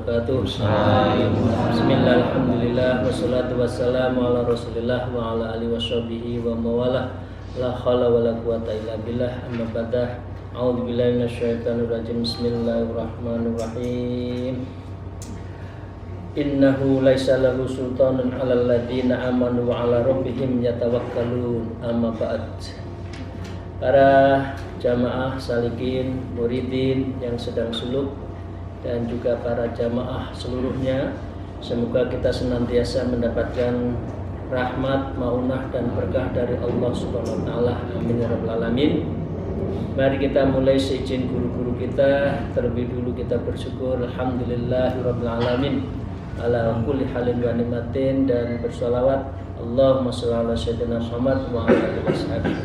wabarakatuh. Bismillah, alhamdulillah, wassalatu wassalamu ala rasulillah wa ala alihi washabihi wa mawalah. La hawla wa la quwata illa billah. Amma ba'dah. A'udzu billahi minasyaitonir rajim. Bismillahirrahmanirrahim. Innahu laisa lahu sultanun 'alal ladzina amanu wa 'ala rabbihim yatawakkalun. Amma ba'd. Para jamaah salikin, muridin yang sedang suluk dan juga para jamaah seluruhnya, semoga kita senantiasa mendapatkan rahmat, maunah dan berkah dari Allah Subhanahu wa taala. Amin ya rabbal alamin. Mari kita mulai seizin guru-guru kita. Terlebih dulu kita bersyukur alhamdulillahirabbil alamin ala kulli halin wa ni'matin, dan bersolawat Allahumma shalli ala sayyidina Muhammad wa ala alihi washabihi.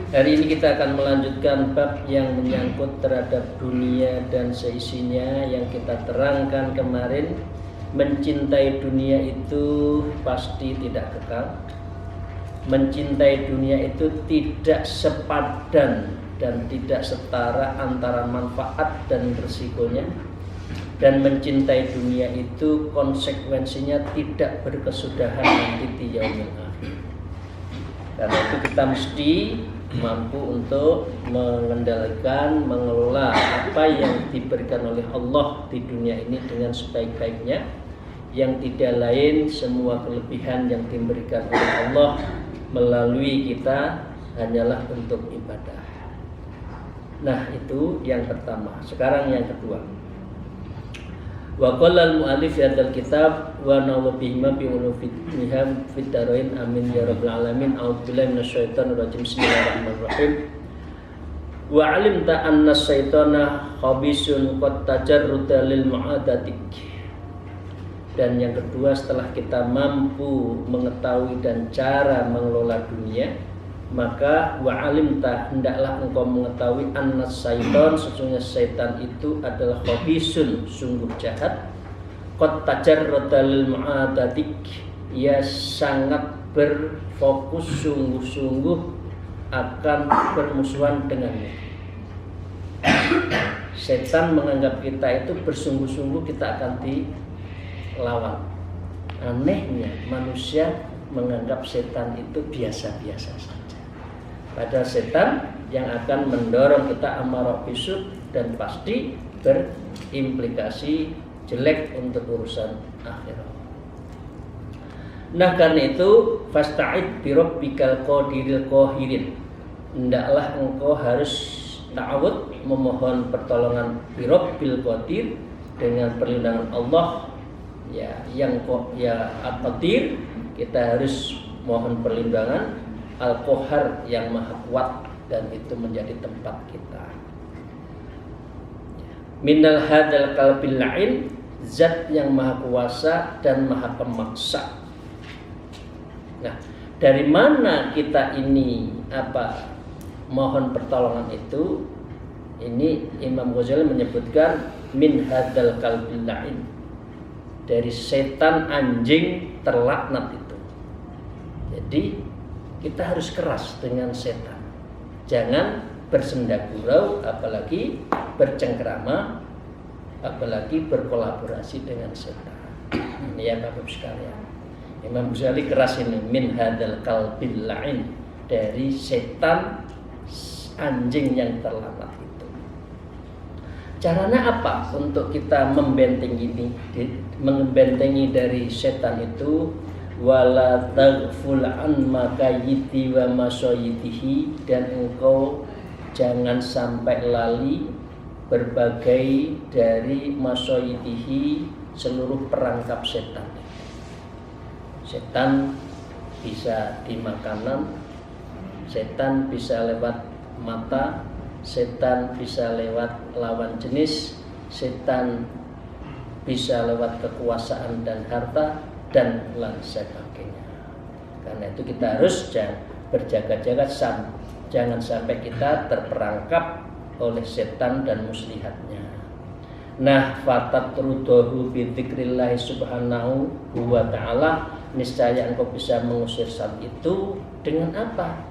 Hari ini kita akan melanjutkan bab yang menyangkut terhadap dunia dan seisinya yang kita terangkan kemarin. Mencintai dunia itu pasti tidak kekal. Mencintai dunia itu tidak sepadan dan tidak setara antara manfaat dan risikonya. Dan mencintai dunia itu konsekuensinya tidak berkesudahan nanti di yaumil akhir. Karena itu kita mesti mampu untuk mengendalikan, mengelola apa yang diberikan oleh Allah di dunia ini dengan sebaik-baiknya, yang tidak lain semua kelebihan yang diberikan oleh Allah melalui kita hanyalah untuk ibadah. Nah, itu yang pertama. Sekarang yang kedua. Wa qala al-mu'allif fi hadzal kitab wa nawbihima bi ulufiham fid darain amin ya rabbal alamin. A'udzubillahi minasyaitonir rajim. Bismillahirrahmanirrahim. Wa 'alimta anna syaitana khabisun qad tajarruda lil mu'adatik. Dan yang kedua, setelah kita mampu mengetahui dan cara mengelola dunia, maka wa 'alimta, hendaklah engkau mengetahui anna syaitan, sesungguhnya syaitan itu adalah khabisun, sungguh jahat. Qad tajarrada lil mu'adatik, ia sangat berfokus sungguh-sungguh akan bermusuhan denganmu. Setan menganggap kita itu bersungguh-sungguh kita akan dilawan. Anehnya manusia menganggap setan itu biasa-biasa saja. Padahal setan yang akan mendorong kita amarah bisu dan pasti berimplikasi jelek untuk urusan akhirat. Nah, karena itu fasta'id bi rabbikal qadiril qahirin. Hendaklah engkau harus ta'awud, memohon pertolongan bi rabbil qadir, dengan perlindungan Allah yang al-qadir. Kita harus mohon perlindungan Al-Qahar yang maha kuat, dan itu menjadi tempat kita. Minal hadal qalbil la'in, zat yang maha kuasa dan maha pemaksa. Nah, dari mana kita ini mohon pertolongan itu? Ini Imam Ghazali menyebutkan min hadal qalbil la'in, dari setan anjing terlaknat itu. Jadi kita harus keras dengan setan. Jangan bersendagurau, apalagi bercengkrama, apalagi berkolaborasi dengan setan. Ini ya Bapak sekalian. Imam Ghazali keras ini, min hadal qalbil la'in, dari setan anjing yang terlaknat itu. Caranya apa untuk kita membentengi dari setan itu? Wala taghful an makayiti wa masyayitihi, dan engkau jangan sampai lali berbagai dari masyayitihi, seluruh perangkap setan. Setan bisa di makanan, setan bisa lewat mata, setan bisa lewat lawan jenis, setan bisa lewat kekuasaan dan harta, dan lain sebagainya. Karena itu kita harus berjaga-jaga, jangan sampai kita terperangkap oleh setan dan muslihatnya. Nah, fatatrudahu bi dzikrillah subhanahu wa ta'ala, niscaya engkau bisa mengusir saat itu dengan apa?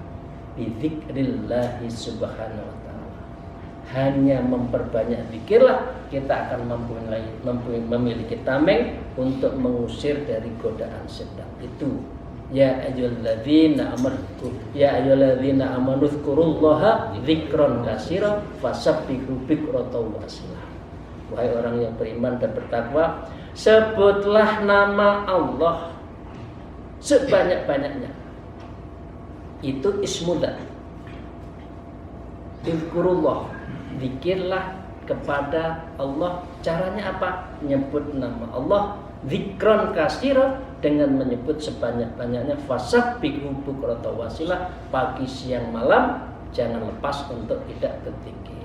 Bi dzikrillah subhanahu wa ta'ala, hanya memperbanyak zikirlah kita akan memiliki tameng untuk mengusir dari godaan setan itu. Ya ayyuhalladzina amanu dzkurullaha dzikron katsiran fasabbihu bukratan wa asila. Wahai orang yang beriman dan bertakwa, sebutlah nama Allah sebanyak-banyaknya. Itu ismullah. Dzkurullah, zikirlah kepada Allah. Caranya apa? Menyebut nama Allah dzikron katsiran, dengan menyebut sebanyak-banyaknya. Fasabbihu bukratan wa asila, pagi siang malam jangan lepas untuk tidak berzikir.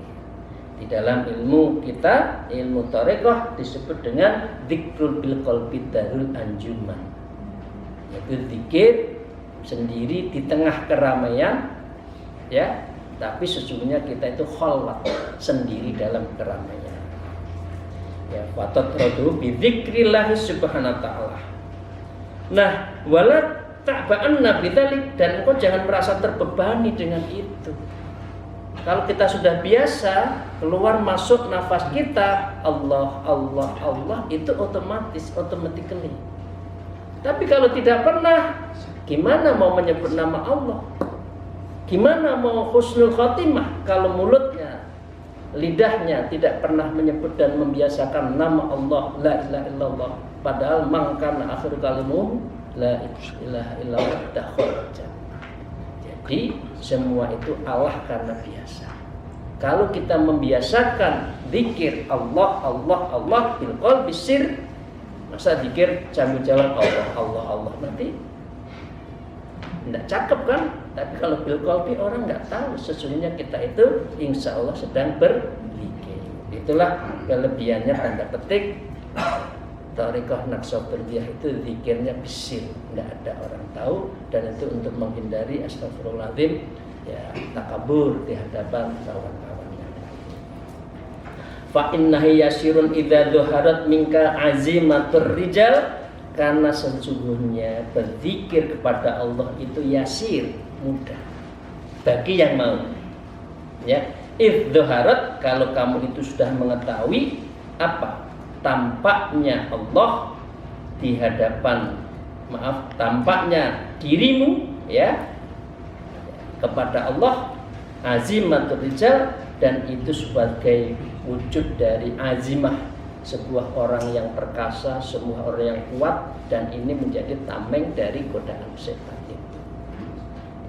Di dalam ilmu kita, ilmu thariqah disebut dengan dzikrul bil qalbi darul anjuman, yaitu zikir sendiri di tengah keramaian, ya, tapi sesungguhnya kita itu khalwat sendiri dalam keramaian. Ya, fatatradu bi dzikrillah subhanahu wa ta'ala. Nah, wala ta'ba'anna bidzalik, dan engkau jangan merasa terbebani dengan itu. Kalau kita sudah biasa keluar masuk nafas kita Allah Allah Allah, itu otomatis automatically. Tapi kalau tidak pernah, gimana mau menyebut nama Allah? Gimana mau husnul khotimah kalau mulutnya, lidahnya tidak pernah menyebut dan membiasakan nama Allah, la ilaha illallah, padahal mangkana akhir kalimu la ilaha illallah dakhala jannah. Jadi semua itu Allah karena biasa. Kalau kita membiasakan zikir Allah Allah Allah bil qalbi sir, masa zikir sambil jalan Allah Allah Allah, nanti tidak cakep kan? Tapi kalau bil qalbi orang nggak tahu sesungguhnya kita itu insya Allah sedang berzikir. Itulah kelebihannya tanda petik thariqah Naqsabandiyah, itu zikirnya bisir, nggak ada orang tahu, dan itu untuk menghindari astagfirullahaladzim, ya, takabur di hadapan kawan-kawannya. Fa innahi yasirun idza dhuharat minka azimatur rijal, karena sesungguhnya berzikir kepada Allah itu yasir, mudah bagi yang mau. Ya, idza dhuharat, kalau kamu itu sudah mengetahui apa? Tampaknya Allah di hadapan, tampaknya dirimu, ya, kepada Allah, azimatul rijal, dan itu sebagai wujud dari azimah, sebuah orang yang perkasa, sebuah orang yang kuat, dan ini menjadi tameng dari godaan setan itu.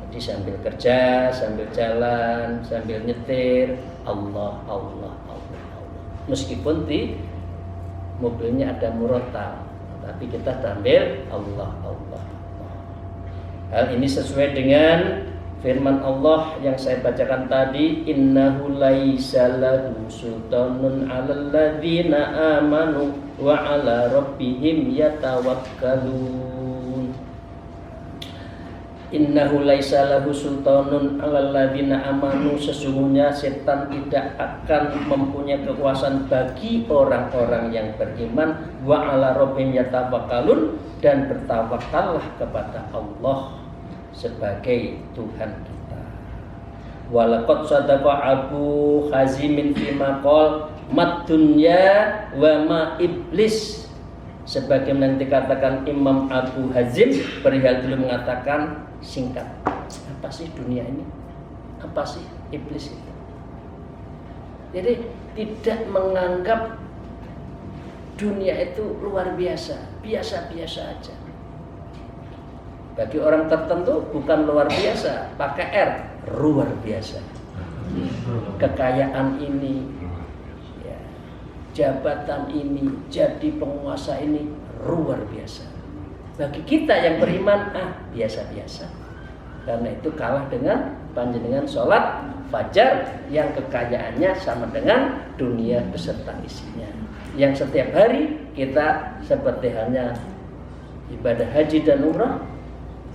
Jadi sambil kerja, sambil jalan, sambil nyetir, Allah Allah Allah Allah, meskipun di mobilnya ada murotal, tapi kita tampil Allah Allah Allah. Hal ini sesuai dengan firman Allah yang saya bacakan tadi, innahu laisa lahu sultanun 'alal ladzina amanu wa 'ala rabbihim yatawakkalun. Innahu laisa lahu sultanun 'alal ladzina amanu, sesungguhnya setan tidak akan mempunyai kekuasaan bagi orang-orang yang beriman, wa 'ala rabbihim yatawakkalun, dan bertawakallah kepada Allah sebagai Tuhan kita. Walaqad sadaqa Abu Hazimin fi maqal mad dunya wa ma iblis, sebagaimana dikatakan Imam Abu Hazim perihal beliau mengatakan, singkat, apa sih dunia ini? Apa sih iblis itu? Jadi tidak menganggap dunia itu luar biasa, biasa-biasa aja. Bagi orang tertentu bukan luar biasa, pakai R, luar biasa. Kekayaan ini, ya, jabatan ini, jadi penguasa ini luar biasa. Bagi kita yang beriman, biasa-biasa. Karena itu kalah dengan panjenengan sholat fajar yang kekayaannya sama dengan dunia beserta isinya. Yang setiap hari kita seperti halnya ibadah haji dan umrah.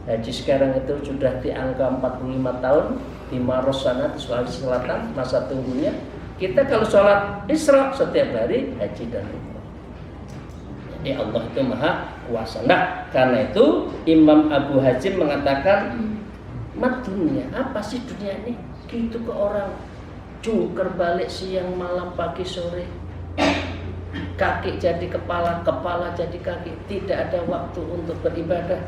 Haji sekarang itu sudah di angka 45 tahun di Maros sana, di Sulawesi Selatan, masa tunggunya. Kita kalau sholat Isra setiap hari haji dan umrah. Jadi Allah itu maha kuasa. Nah, karena itu Imam Abu Hazim mengatakan, mat dunia, apa sih dunia ini? Gitu ke orang. jungker balik siang malam pagi sore, kaki jadi kepala, kepala jadi kaki, tidak ada waktu untuk beribadah.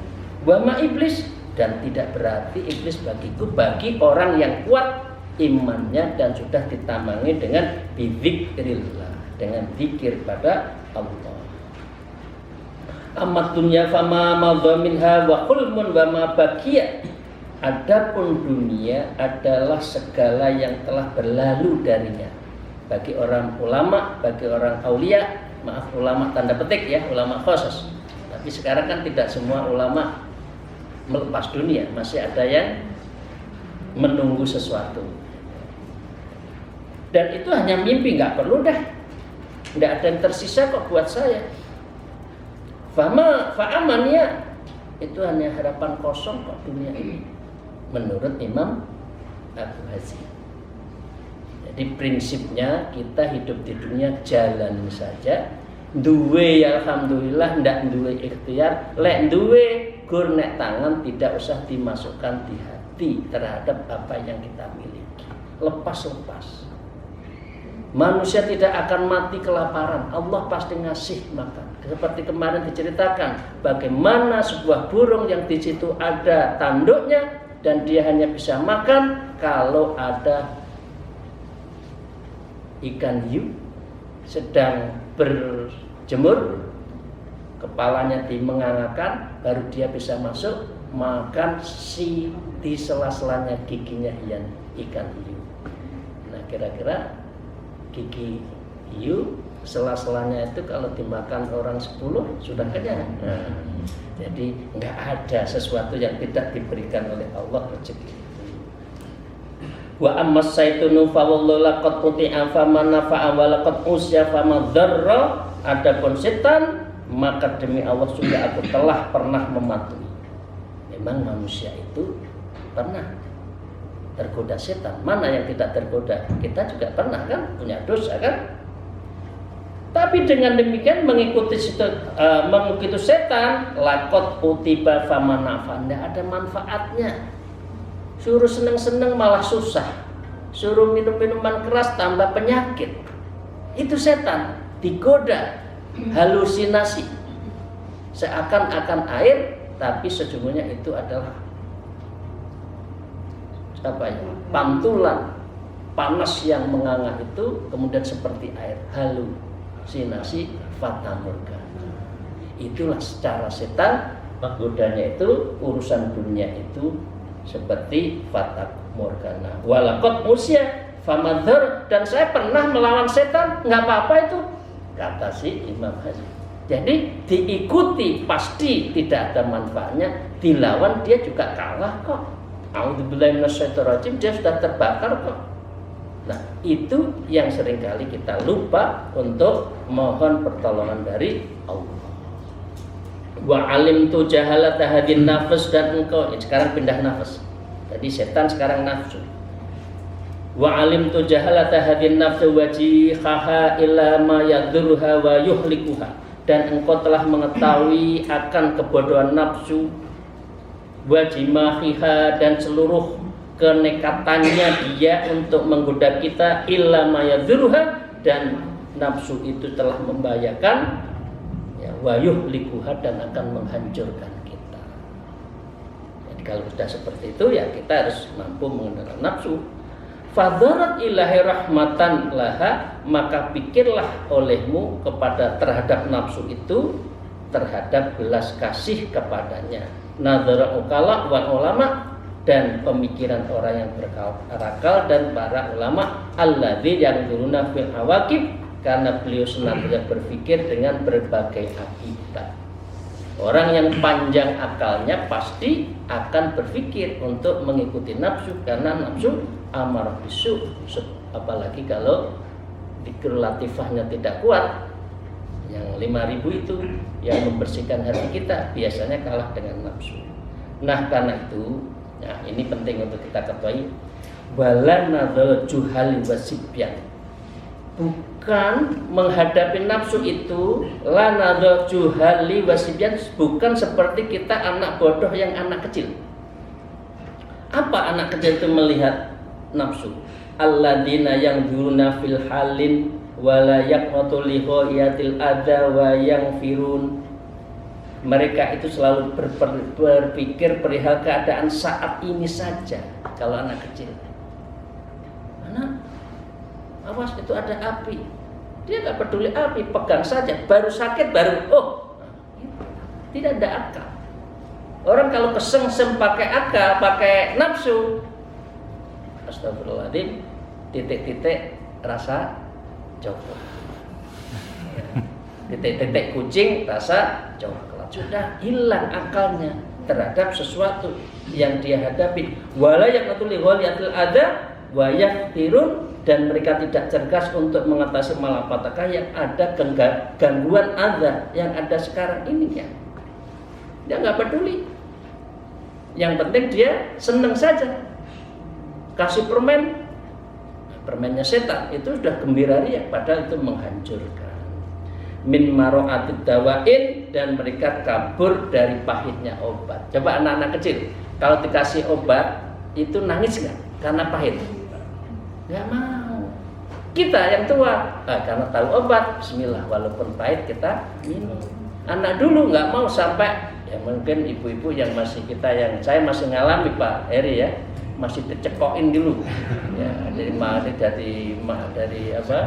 Wama iblis, dan tidak berarti iblis bagiku, bagi orang yang kuat imannya dan sudah ditamangi dengan bidzikrillah, dengan zikir pada Allah. Amma dunya fama madha minha wa hulmun wa ma baqiya. Adapun dunia adalah segala yang telah berlalu darinya. Bagi orang ulama, bagi orang aulia, maaf ulama tanda petik ya, ulama khusus. Tapi sekarang kan tidak semua ulama melepas dunia, masih ada yang menunggu sesuatu. Dan itu hanya mimpi, nggak perlu dah, nggak ada yang tersisa kok buat saya. Fa'amannya itu hanya harapan kosong kok dunia ini, menurut Imam Abu Hazim. Jadi prinsipnya kita hidup di dunia jalan saja, duwe ya alhamdulillah, ndak duwe ikhtiar, lek duwe gur nek tangan tidak usah dimasukkan di hati terhadap apa yang kita miliki. Lepas-lepas. Manusia tidak akan mati kelaparan, Allah pasti ngasih makan. Seperti kemarin diceritakan bagaimana sebuah burung yang di situ ada tanduknya dan dia hanya bisa makan kalau ada ikan hiu sedang berjemur, kepalanya dimengangakan, baru dia bisa masuk makan di sela-selanya giginya ikan hiu. Nah kira-kira gigi hiu sela-selanya itu kalau dimakan orang 10 sudah kenyang. Nah, jadi nggak ada sesuatu yang tidak diberikan oleh Allah rezeki. Wa ammas saitunu fa wallahu laqad uti'a fa man nafa'a wa laqad usya fa madzarra. Adapun setan maka demi Allah sudah aku telah pernah mematuhi. Memang manusia itu pernah tergoda setan. Mana yang tidak tergoda? Kita juga pernah kan punya dosa kan? Tapi dengan demikian mengikuti setan, lakot utiba faman nafa, tidak ada manfaatnya. Suruh seneng-seneng malah susah, suruh minum minuman keras tambah penyakit. Itu setan, digoda, halusinasi, seakan-akan air, tapi sesungguhnya itu adalah pantulan panas yang menganga itu kemudian seperti air, halusinasi fata morgana. Itulah secara setan menggodanya itu urusan dunia itu seperti fata morgana. Walaqad musya famadhar, dan saya pernah melawan setan, nggak apa-apa itu, kata si Imam Hazim. Jadi diikuti pasti tidak ada manfaatnya, dilawan dia juga kalah kok. A'udzubillahi minasyaitonirrajim, dia sudah terbakar kok. Nah, itu yang seringkali kita lupa untuk mohon pertolongan dari Allah. Wa alimtu jahalata hadin nafs, dan engkau sekarang pindah nafas. Jadi setan sekarang nafsu. Wa alimtu jahalata hadin nafs wajihaha ila ma yadurha wa yuhlikuha, dan engkau telah mengetahui akan kebodohan nafsu, wajimahiha, dan seluruh kenekatannya dia untuk menggoda kita, illa ma yadurha, dan nafsu itu telah membahayakan, ya, wa yuhlikuha, dan akan menghancurkan kita. Jadi kalau sudah seperti itu ya kita harus mampu mengendalikan nafsu. Fadharat ilahi rahmatan laha, maka pikirlah olehmu kepada terhadap nafsu itu, terhadap belas kasih kepadanya. Nadhara ukala wal ulama, dan pemikiran orang yang berakal dan para ulama, alladzi yang turuna fil awaqib, karena beliau senantiasa berpikir dengan berbagai akibat. Orang yang panjang akalnya pasti akan berpikir untuk mengikuti nafsu, karena nafsu amarah bisu, apalagi kalau dzikr latifahnya tidak kuat. Yang 5.000 itu yang membersihkan hati kita biasanya kalah dengan nafsu. Nah karena itu, nah ini penting untuk kita ketahui, wala nadzal juhali wasibyan, bukan menghadapi nafsu itu la nadzal juhali wasibyan, bukan seperti kita anak bodoh yang anak kecil. Apa anak kecil itu melihat nafsu? alladzina yanzuruna fil halin wala yaqnatu li ghayatil adza wa yanfirun. Mereka itu selalu berpikir perihal keadaan saat ini saja. Kalau anak kecil, anak awas itu ada api, dia nggak peduli api, pegang saja. Baru sakit baru tidak ada akal. Orang kalau kesengsem pakai akal, pakai nafsu, astagfirullahaladzim, titik-titik rasa coklat, titik-titik kucing rasa coklat, sudah hilang akalnya terhadap sesuatu yang dia hadapi. Wala yaqnatu li ghaliyatil adza wa yakthirun, dan mereka tidak cerdas untuk mengatasi malapetaka yang ada, gangguan adza yang ada sekarang ini ya. Dia nggak peduli. Yang penting dia senang saja. Kasih permennya setan itu sudah gembira ria, padahal itu menghancurkan. Min maro'atid dawain, dan mereka kabur dari pahitnya obat. Coba anak-anak kecil kalau dikasih obat itu nangis nggak? Karena pahit? Nggak mau. Kita yang tua karena tahu obat, bismillah, walaupun pahit kita minum. Anak dulu nggak mau sampai, ya mungkin ibu-ibu yang masih saya masih ngalami Pak Heri ya, masih dicekokin dulu ya, dari apa,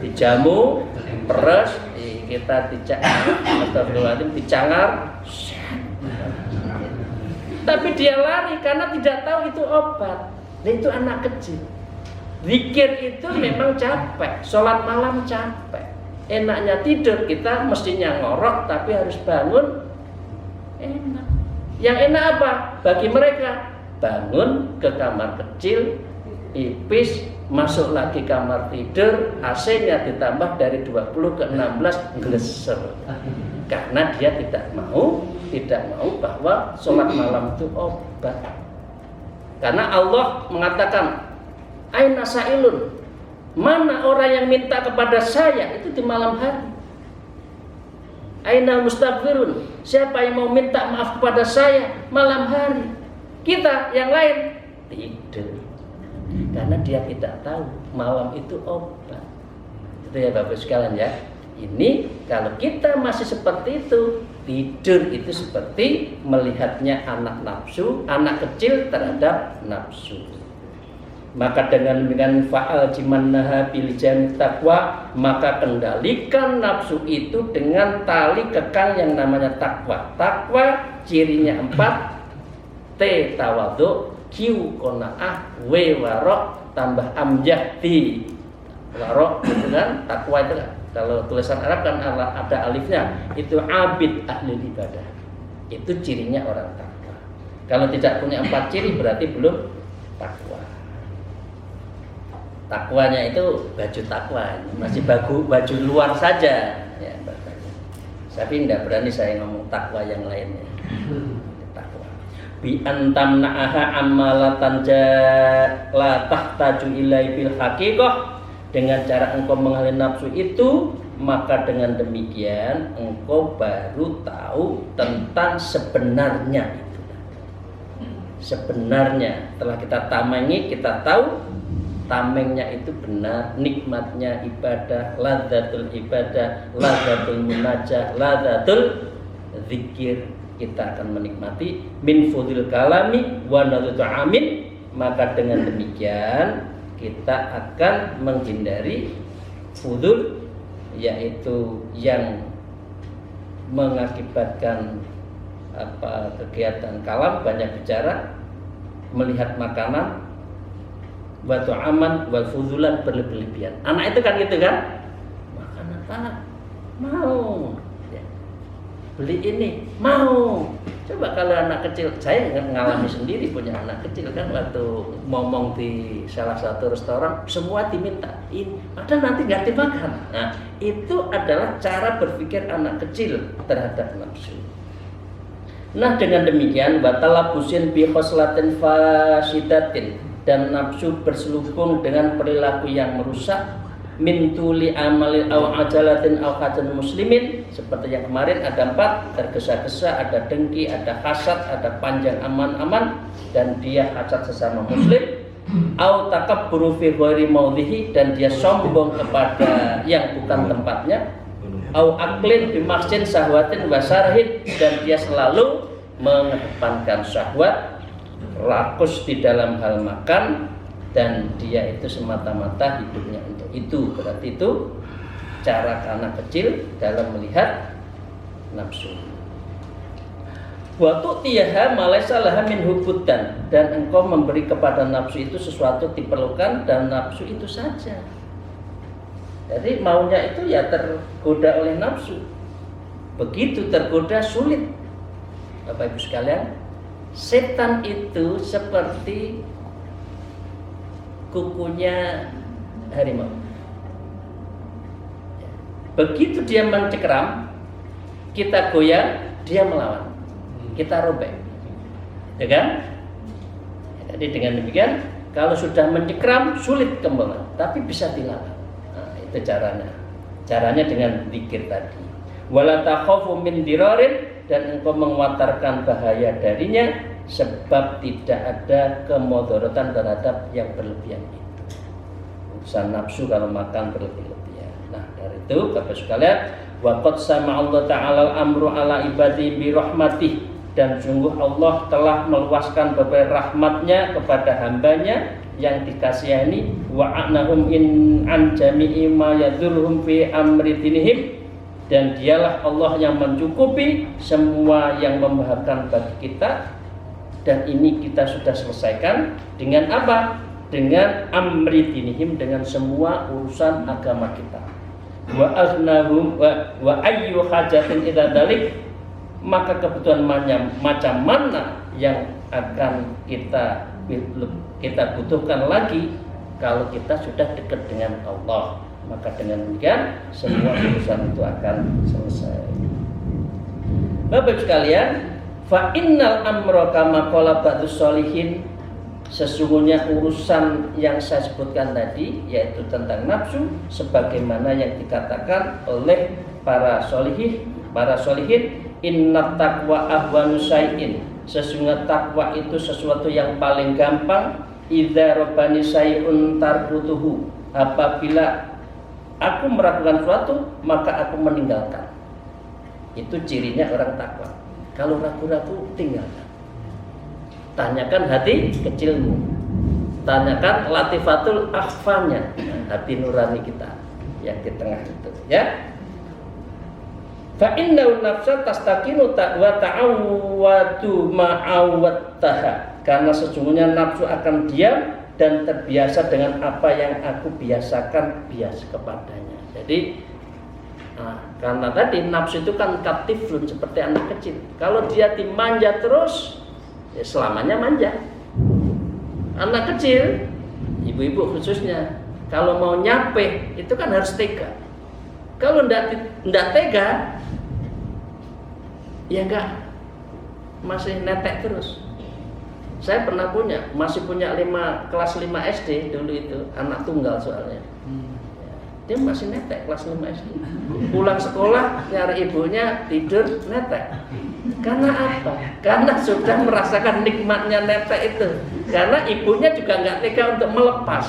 dijamu, peres, kita dicangar, tapi dia lari karena tidak tahu itu obat. Nah, itu anak kecil. Zikir itu memang capek, sholat malam capek. Enaknya tidur, kita mestinya ngorok tapi harus bangun enak. Yang enak apa? Bagi mereka, bangun ke kamar kecil, pipis, masuk lagi kamar tidur, AC-nya ditambah dari 20 ke 16 gleser. Karena dia tidak mau bahwa sholat malam itu obat. Karena Allah mengatakan, aina sa'ilun, mana orang yang minta kepada saya itu di malam hari. Aina mustaghfirun, siapa yang mau minta maaf kepada saya malam hari. Kita yang lain tidur, karena dia tidak tahu malam itu obat. Itu ya Bapak sekalian ya. Ini kalau kita masih seperti itu, tidur itu seperti melihatnya anak nafsu, anak kecil terhadap nafsu. Maka dengan fa'al jimannaha bil jami taqwa, maka kendalikan nafsu itu dengan tali kekang yang namanya takwa. Takwa cirinya 4, T tawadhu, Q qanaah, W warok, tambah amjah di warok, gitu kan? Takwa itu kan, kalau tulisan Arab kan ada alifnya, itu abid ahli ibadah. Itu cirinya orang takwa. Kalau tidak punya 4 ciri berarti belum takwa. Takwanya itu baju takwa, masih baju luar saja ya, tapi tidak berani saya ngomong takwa yang lainnya. Takwa bi antamna'aha ammalatan la tahtaju ilai bil haqiqah, dengan cara engkau mengalih nafsu itu, maka dengan demikian engkau baru tahu tentang sebenarnya itu. Sebenarnya setelah kita tamengi, kita tahu tamengnya itu benar, nikmatnya ibadah, ladzatul ibadah, ladzatul munajah, ladzatul zikir. Kita akan menikmati min fudil kalami wa nadzutu amin. Maka dengan demikian kita akan menghindari fudul, yaitu yang mengakibatkan kegiatan kalam, banyak bicara, melihat makanan, batu aman, wal fuzulan, berlebihan. Anak itu kan gitu kan, makan apa mau ya. Beli ini mau. Coba kalau anak kecil, saya ngalami sendiri, punya anak kecil kan, waktu ngomong di salah satu restoran, semua diminta ini, padahal nanti nggak dimakan. Nah, itu adalah cara berpikir anak kecil terhadap nafsu. Nah, dengan demikian batalabusin bi khoslatin fasidatin, dan nafsu berselubung dengan perilaku yang merusak, min tuli amalin aw ajalatin aw hajan muslimin, seperti yang kemarin ada 4, tergesa-gesa, ada dengki, ada hasad, ada panjang aman-aman, dan dia hasad sesama muslim, au takabburu fi ghairi maudhihi, dan dia sombong kepada yang bukan tempatnya, au aklin bimaksin syahwatin wa sarhin, dan dia selalu mengedepankan syahwat, rakus di dalam hal makan, dan dia itu semata-mata hidupnya untuk itu. Berarti itu cara anak kecil dalam melihat nafsu. Wa tu'tiyaha ma laysa laha min hubbudan, dan engkau memberi kepada nafsu itu sesuatu diperlukan dan nafsu itu saja. Jadi maunya itu ya tergoda oleh nafsu. Begitu tergoda sulit. Bapak Ibu sekalian, setan itu seperti kukunya harimau. Begitu dia mencekram, kita goyang, dia melawan. Kita robek, ya kan? Jadi dengan demikian, kalau sudah mencekram sulit kembali, tapi bisa dilawan. Nah, itu caranya. Caranya dengan zikir tadi. Wala takhafu min dirarin, dan engkau menguatarkan bahaya darinya, sebab tidak ada kemudaratan terhadap yang berlebihan itu. Urusan nafsu kalau makan berlebih-lebihan. Nah, dari itu Bapak sekalian, wa qad sama Allah Ta'ala al-amru ala ibadi bi rahmatih, dan sungguh Allah telah meluaskan beberapa rahmatnya kepada hambanya yang dikasihani, wa a'nahum in an jami'i ma yadhurhum fi amri dinihim, dan dialah Allah yang mencukupi semua yang membahayakan bagi kita. Dan ini kita sudah selesaikan dengan apa? Dengan amri dinihim, dengan semua urusan agama kita. Wa aghnahum wa ayyu hajatin idza dalik, maka kebutuhan macam mana yang akan kita butuhkan lagi kalau kita sudah dekat dengan Allah, maka dengan demikian semua urusan itu akan selesai. Bapak sekalian, fa innal amra kama qala ba'dus sholihin, sesungguhnya urusan yang saya sebutkan tadi, yaitu tentang nafsu, sebagaimana yang dikatakan oleh para sholihin, inna taqwa ahwanu syai'in, sesungguhnya takwa itu sesuatu yang paling gampang, idza robani syai'un tarkutuhu, apabila aku meragukan sesuatu maka aku meninggalkan. Itu cirinya orang takwa. Kalau ragu-ragu, tinggalkan. Tanyakan hati kecilmu, tanyakan latifatul akhfanya, hati nurani kita yang di tengah itu, ya. Fa inna nafsa tastakinu wa ta'awwadu ma'awwattaha, karena sesungguhnya nafsu akan diam dan terbiasa dengan apa yang aku biasakan kepadanya. Jadi karena tadi nafsu itu kan katiflun, seperti anak kecil. Kalau dia dimanja terus, ya selamanya manja. Anak kecil, ibu-ibu khususnya, kalau mau nyapeh itu kan harus tega. Kalau ndak tega, ya enggak, masih netek terus. Saya pernah masih punya kelas 5 SD dulu itu, anak tunggal soalnya. Dia masih netek kelas 5 SD. Pulang sekolah nyari ibunya, tidur netek. Karena apa? Karena sudah merasakan nikmatnya netek itu. Karena ibunya juga nggak tega untuk melepas.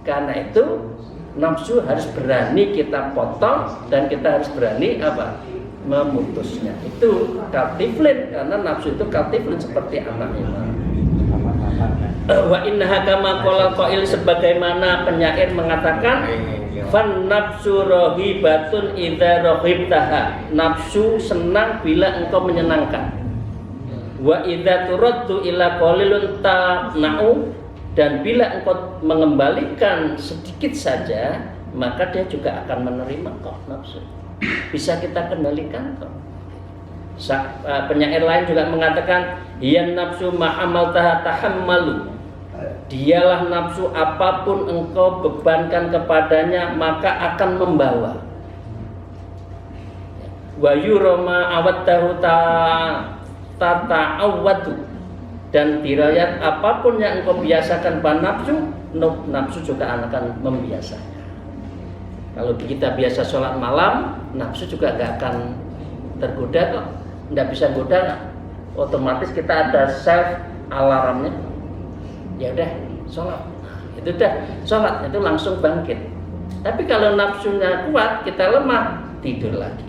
Karena itu nafsu harus berani kita potong, dan kita harus berani apa? Memutusnya. Itu kaltiflin, karena nafsu itu kaltiflin seperti anak imam. Wa innaha kama qala qail, sebagaimana penyair mengatakan, fan nafsu rahibatun idza rahibtaha, nafsu senang bila engkau menyenangkan. Wa idza turaddu ila qalilun ta'na'u, dan bila engkau mengembalikan sedikit saja, maka dia juga akan menerima kok nafsu. Bisa kita kendalikan kok. Penyair lain juga mengatakan, hiya nafsu ma'amaltaha tahammalu, dialah nafsu apapun engkau bebankan kepadanya maka akan membawa. Wa yurama awaddahu tata'awwadu, dan dirayat apapun yang engkau biasakan pada nafsu juga akan membiasanya. Kalau kita biasa sholat malam, nafsu juga gak akan tergoda kok. Nggak bisa goda, otomatis kita ada self alarmnya. Ya udah, sholat. Itu dah sholat itu langsung bangkit. Tapi kalau nafsunya kuat, kita lemah, tidur lagi.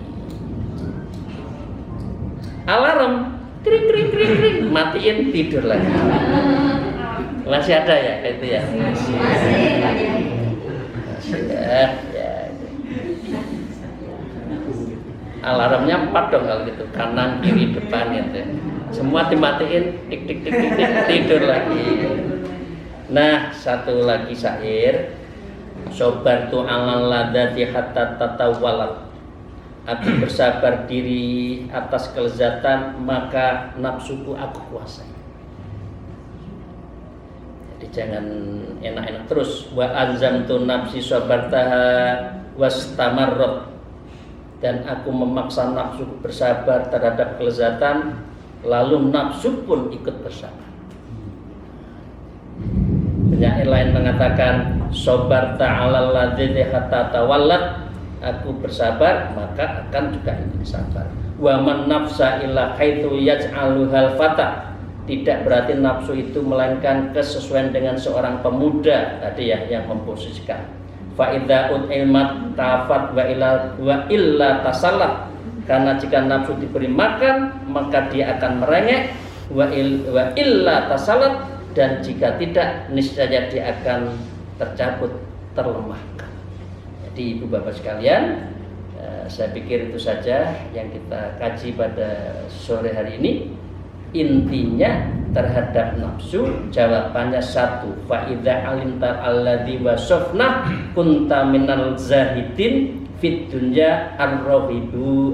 Alarm, kring kring kring kring, matiin, tidur lagi. Masih ada ya itu ya? Masih ya. Alarmnya 4 dong kalau gitu, kanan, kiri, depan gitu. Semua dimatiin, tik tik tik tik, tik tidur lagi. Nah, satu lagi syair. Sobartu alal ladati hatta tatawalat. Aku bersabar diri atas kelezatan, maka nafsuku aku kuasai. Jadi jangan enak-enak terus. Wa azamtu nafsi sabartaha wastamarrat. Dan aku memaksa nafsuku bersabar terhadap kelezatan, lalu nafsu pun ikut bersabar. Penyair lain mengatakan, sabarta 'alal ladzati hatta tawallat. Aku bersabar maka akan juga ingin sabar. Wa man nafsa illa haitsu yaj'aluhal fata. Tidak berarti nafsu itu melainkan kesesuaian dengan seorang pemuda tadi ya yang memposisikan. Fa idza ilmat tafat wa illa tasallat. Karena jika nafsu diberi makan maka dia akan merengek, wa illa tasallat, dan jika tidak niscaya dia akan tercabut, terlemahkan. Jadi ibu bapak sekalian, saya pikir itu saja yang kita kaji pada sore hari ini. Intinya terhadap nafsu jawabannya satu, fa idza alimta alladzi wasafna kunta minal zahidin fid dunya ar-rahibina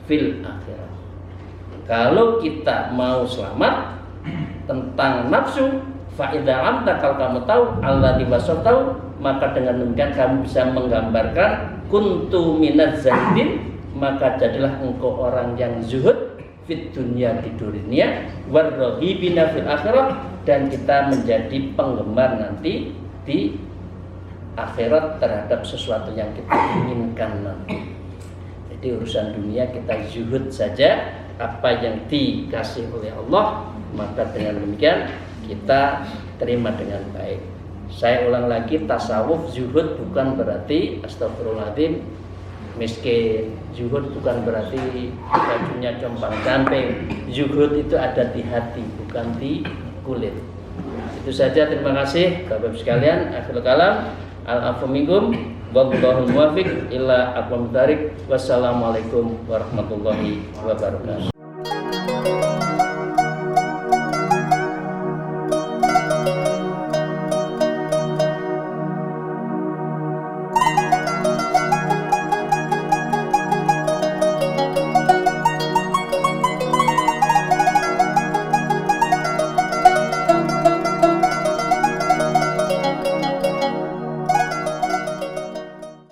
fil akhirah. Kalau kita mau selamat tentang nafsu, fa idza alimta, kalau kamu tahu alladzi wasafta, maka dengan demikian kamu bisa menggambarkan kuntu minaz zahidin, maka jadilah engkau orang yang zuhud fit dunya, di dunia, warrohibina fil akhirat, dan kita menjadi penggemar nanti di akhirat terhadap sesuatu yang kita inginkan nanti. Jadi urusan dunia kita zuhud saja, apa yang dikasih oleh Allah maka dengan demikian kita terima dengan baik. Saya ulang lagi, tasawuf zuhud bukan berarti astagfirullahaladzim miskin. Zuhud bukan berarti bajunya compang-camping. Zuhud itu ada di hati, bukan di kulit. Itu saja, terima kasih Bapak sekalian. Akhirul kalam, al-afu minkum, wallahul muwaffiq ila aqwamit thariq. Wassalamualaikum warahmatullahi wabarakatuh.